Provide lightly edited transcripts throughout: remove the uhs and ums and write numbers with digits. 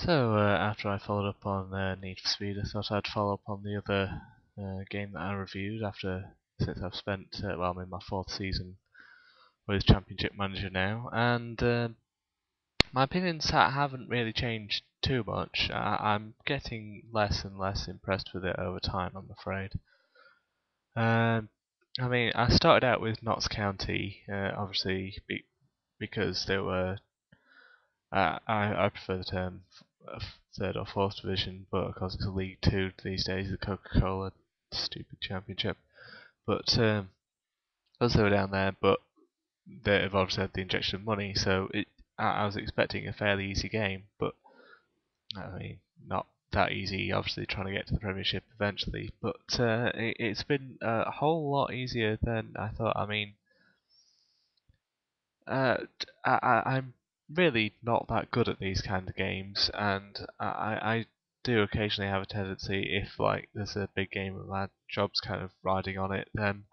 So, after I followed up on Need for Speed, I thought I'd follow up on the other game that I reviewed since I've spent, I'm in my fourth season with Championship Manager now, and my opinions haven't really changed too much. I'm getting less and less impressed with it over time, I'm afraid. I started out with Notts County, obviously because they were I prefer the term third or fourth division, but of course it's a League Two these days, the Coca-Cola stupid championship. But as they were down there, but they've obviously had the injection of money, so I was expecting a fairly easy game, but I mean not that easy. Obviously trying to get to the Premiership eventually, but it's been a whole lot easier than I thought. Uh, I'm really not that good at these kind of games, and I do occasionally have a tendency, if like there's a big game and my job's kind of riding on it, then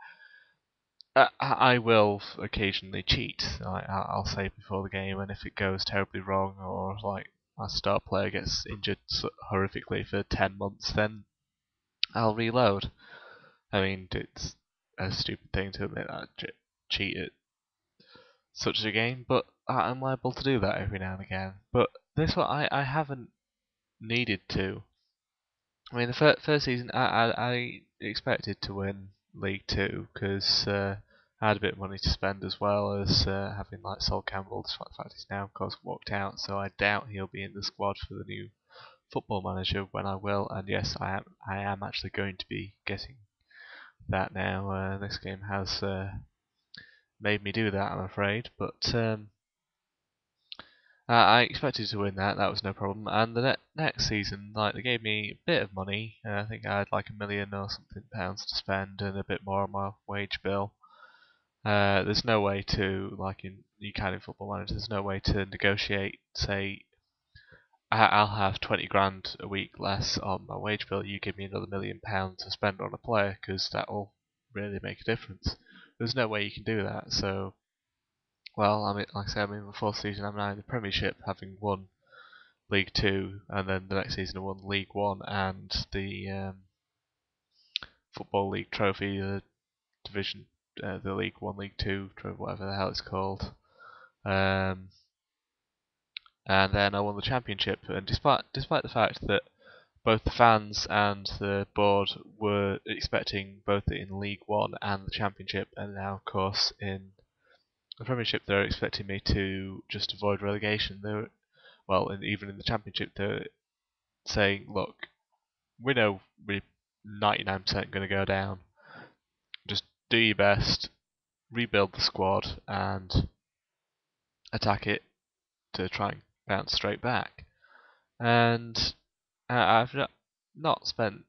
I will occasionally cheat. I'll save before the game, and if it goes terribly wrong, or like my star player gets injured horrifically for 10 months, then I'll reload. I mean, it's a stupid thing to admit that I cheat at such a game, but I'm liable to do that every now and again. But this one, I haven't needed to. I mean, the first season, I expected to win League Two because I had a bit of money to spend as well as having like Sol Campbell, despite the fact he's now of course walked out. So I doubt he'll be in the squad for the new Football Manager when I will. And yes, I am actually going to be getting that now. This game has made me do that, I'm afraid, but I expected to win that. That was no problem. And the next season, like they gave me a bit of money. I think I had like £1 million or something pounds to spend, and a bit more on my wage bill. There's no way to, like in you can in Football Manager, there's no way to negotiate. Say, I'll have 20 grand a week less on my wage bill. You give me another £1 million to spend on a player, because that will really make a difference. There's no way you can do that. So, well, I mean, like I said, I'm in the fourth season. I'm now in the Premiership, having won League Two, and then the next season I won League One and the Football League Trophy, the division, the League One, League Two trophy, whatever the hell it's called. Um, and then I won the Championship. And despite the fact that both the fans and the board were expecting both in League One and the Championship, and now of course in the Premiership they're expecting me to just avoid relegation. Even in the Championship they're saying, look, we know we're 99% going to go down. Just do your best, rebuild the squad, and attack it to try and bounce straight back. And I've not spent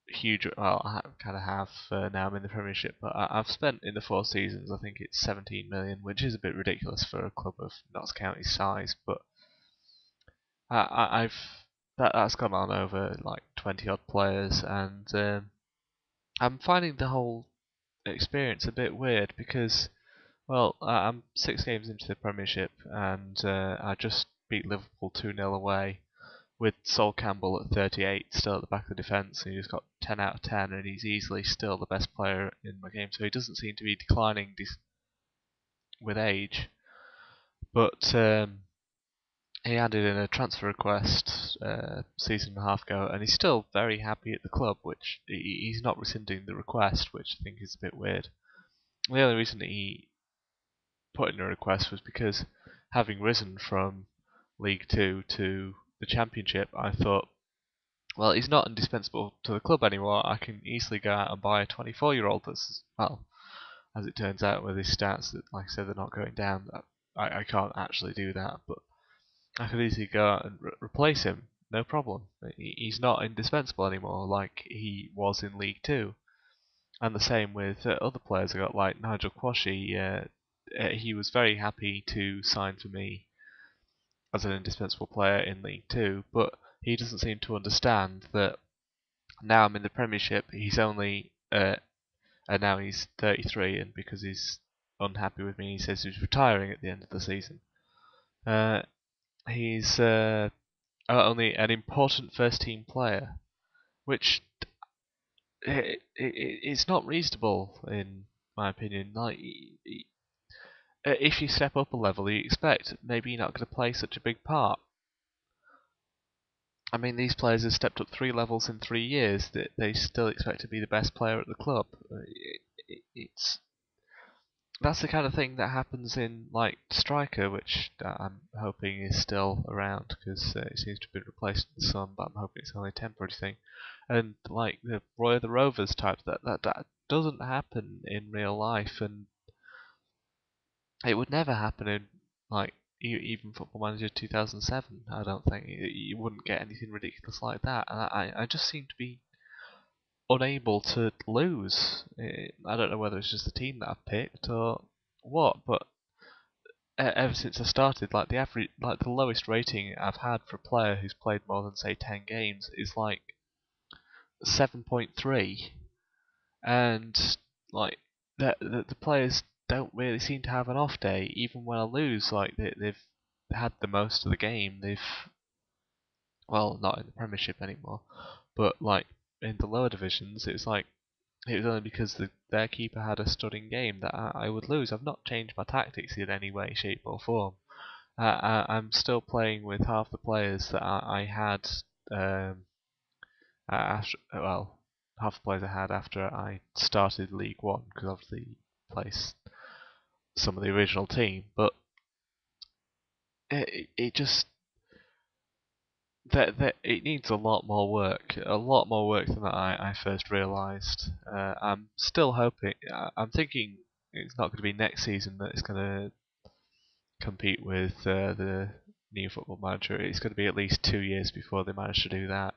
huge. Well, I kind of have now. I'm in the Premiership, but I've spent in the 4 seasons. I think it's 17 million, which is a bit ridiculous for a club of Notts County's size. But I've that's gone on over like 20 odd players, and I'm finding the whole experience a bit weird because, well, I'm 6 games into the Premiership, and I just beat Liverpool 2-0 away with Sol Campbell at 38 still at the back of the defence, and he's got 10 out of 10, and he's easily still the best player in my game, so he doesn't seem to be declining with age. But he added in a transfer request season and a half ago, and he's still very happy at the club, which he's not rescinding the request, which I think is a bit weird. The only reason that he put in a request was because, having risen from League Two to the Championship, I thought, well, he's not indispensable to the club anymore. I can easily go out and buy a 24-year-old that's, well, as it turns out with his stats, that, like I said, they're not going down. I can't actually do that, but I could easily go out and replace him, no problem. He's not indispensable anymore like he was in League Two. And the same with other players I got, like Nigel Quashie. He was very happy to sign for me as an indispensable player in League Two, but he doesn't seem to understand that now I'm in the Premiership. He's only and now he's 33, and because he's unhappy with me, he says he's retiring at the end of the season. He's only an important first team player, which it's not reasonable in my opinion. Like, if you step up a level, you expect maybe you're not going to play such a big part. I mean, these players have stepped up 3 levels in 3 years. That they still expect to be the best player at the club. It's That's the kind of thing that happens in like Striker, which I'm hoping is still around because it seems to have been replaced with the Sun, but I'm hoping it's only a temporary thing. And like the Roy of the Rovers type, that doesn't happen in real life, and it would never happen in like even Football Manager 2007. I don't think you wouldn't get anything ridiculous like that. And I just seem to be unable to lose. I don't know whether it's just the team that I've picked or what, but ever since I started, like the lowest rating I've had for a player who's played more than say 10 games is like 7.3, and like the players don't really seem to have an off day, even when I lose. Like they've had the most of the game. Well, not in the Premiership anymore, but like in the lower divisions, it's like it was only because their keeper had a stunning game that I would lose. I've not changed my tactics in any way, shape, or form. I'm still playing with half the players that I had after. Well, half the players I had after I started League One, because obviously placed some of the original team. But it just that it needs a lot more work than I first realised. I'm still hoping. I'm thinking it's not going to be next season that it's going to compete with the new Football Manager. It's going to be at least 2 years before they manage to do that.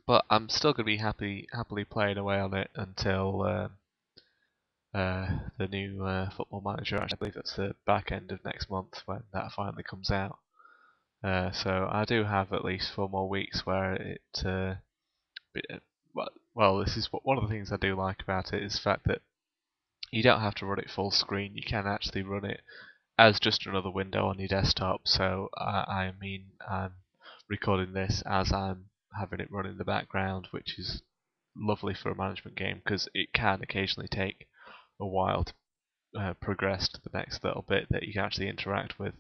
But I'm still going to be happily playing away on it until the new Football Manager. Actually, I believe that's the back end of next month when that finally comes out. So I do have at least 4 more weeks where well, this is one of the things I do like about it is the fact that you don't have to run it full screen. You can actually run it as just another window on your desktop. So I mean, I'm recording this as I'm having it run in the background, which is lovely for a management game because it can occasionally take a while to progress to the next little bit that you can actually interact with.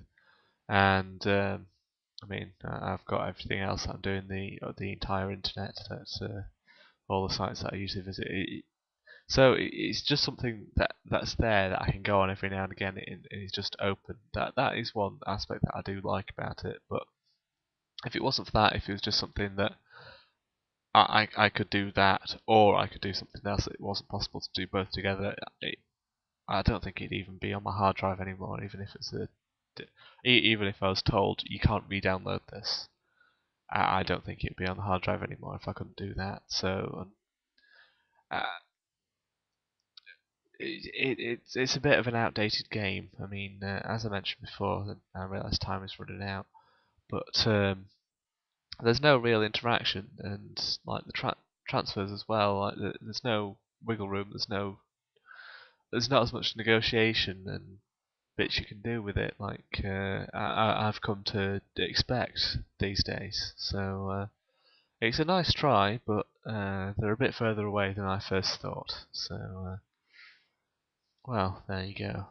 And I mean, I've got everything else. I'm doing the entire internet. That's all the sites that I usually visit. So it's just something that's there that I can go on every now and again. It's just open. That is one aspect that I do like about it. But if it wasn't for that, if it was just something that I could do that, or I could do something else that it wasn't possible to do both together, I don't think it'd even be on my hard drive anymore. Even if I was told you can't re-download this, I don't think it'd be on the hard drive anymore if I couldn't do that. So uh, it's a bit of an outdated game. I mean, as I mentioned before, I realise time is running out, but there's no real interaction, and like the transfers as well. Like there's no wiggle room. There's not as much negotiation and bits you can do with it. Like I've come to expect these days. So it's a nice try, but they're a bit further away than I first thought. So well, there you go.